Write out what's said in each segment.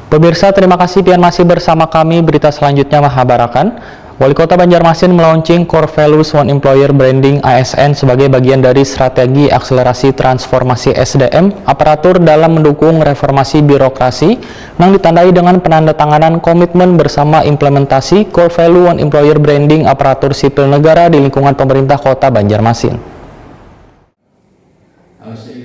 Pemirsa, terima kasih pian masih bersama kami. Berita selanjutnya Mahabarakan. Wali Kota Banjarmasin melaunching Core Values One Employer Branding ASN sebagai bagian dari strategi akselerasi transformasi SDM aparatur dalam mendukung reformasi birokrasi yang ditandai dengan penandatanganan komitmen bersama implementasi Core Value One Employer Branding aparatur sipil negara di lingkungan pemerintah Kota Banjarmasin.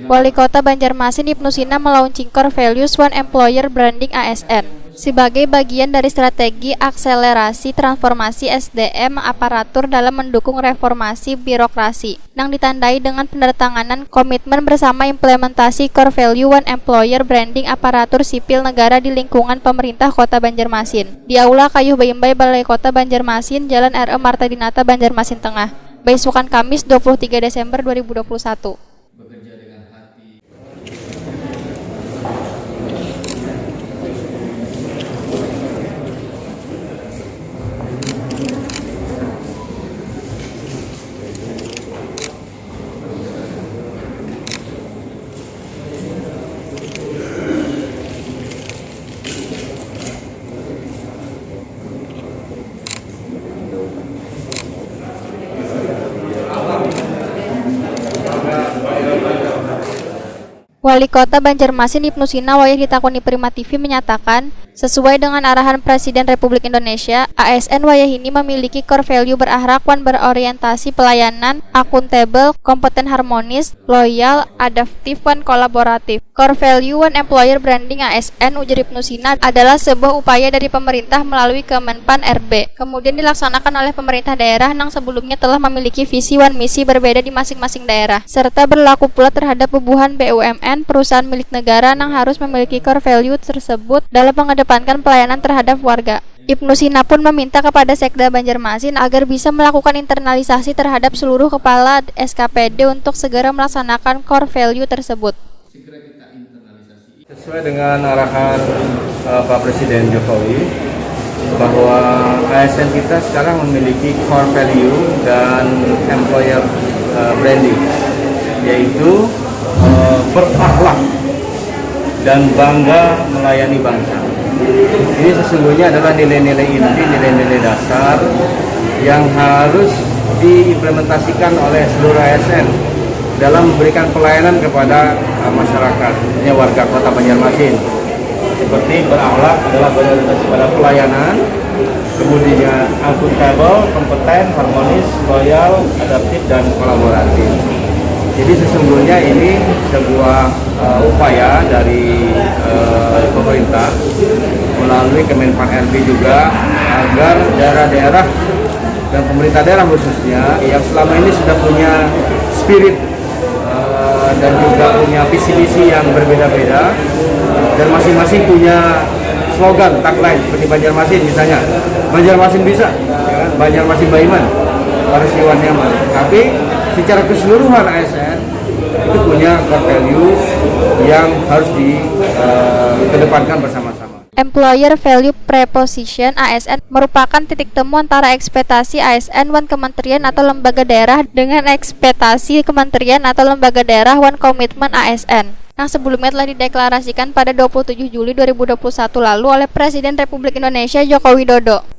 Wali Kota Banjarmasin Ibnu Sina melaunching Core Values One Employer Branding ASN sebagai bagian dari strategi akselerasi transformasi SDM aparatur dalam mendukung reformasi birokrasi yang ditandai dengan penandatanganan komitmen bersama implementasi Core Value One Employer Branding aparatur sipil negara di lingkungan pemerintah Kota Banjarmasin di Aula Kayuh Bayembai Balai Kota Banjarmasin, Jalan R.E. Marta Dinata, Banjarmasin Tengah, besokan Kamis 23 Desember 2021. Wali Kota Banjarmasin Ibnu Sina wayah ditakoni Prima TV menyatakan, sesuai dengan arahan Presiden Republik Indonesia, ASN wayah ini memiliki core value berakhlak berorientasi pelayanan, akuntabel, kompeten harmonis, loyal, adaptif, dan kolaboratif. Core Value One Employer Branding ASN ujar Ibnu Sina adalah sebuah upaya dari pemerintah melalui Kemenpan RB, kemudian dilaksanakan oleh pemerintah daerah yang sebelumnya telah memiliki visi dan misi berbeda di masing-masing daerah, serta berlaku pula terhadap bubuhan BUMN, perusahaan milik negara yang harus memiliki core value tersebut dalam mengedepankan pelayanan terhadap warga. Ibnu Sina pun meminta kepada Sekda Banjarmasin agar bisa melakukan internalisasi terhadap seluruh kepala SKPD untuk segera melaksanakan core value tersebut. Sesuai dengan arahan Pak Presiden Jokowi bahwa ASN kita sekarang memiliki core value dan employer branding, yaitu berakhlak dan bangga melayani bangsa. Ini sesungguhnya adalah nilai-nilai inti, nilai-nilai dasar yang harus diimplementasikan oleh seluruh ASN dalam memberikan pelayanan kepada masyarakat, warga Kota Banjarmasin. Seperti berakhlak adalah berorientasi pada pelayanan, kemudian akuntabel, kompeten, harmonis, loyal, adaptif, dan kolaboratif. Jadi sesungguhnya ini sebuah upaya dari pemerintah melalui Kemenpan RB juga agar daerah-daerah dan pemerintah daerah khususnya yang selama ini sudah punya spirit dan juga punya visi-misi yang berbeda-beda dan masing-masing punya slogan, tagline seperti Banjarmasin misalnya, Banjarmasin bisa, ya kan? Banjarmasin Baiman, Parsiwan Nyaman. Tapi secara keseluruhan ASN itu punya core value yang harus dikedepankan bersama-sama. Employer Value Proposition ASN merupakan titik temu antara ekspektasi ASN wan kementerian atau lembaga daerah dengan ekspektasi kementerian atau lembaga daerah wan komitmen ASN yang sebelumnya telah dideklarasikan pada 27 Juli 2021 lalu oleh Presiden Republik Indonesia Joko Widodo.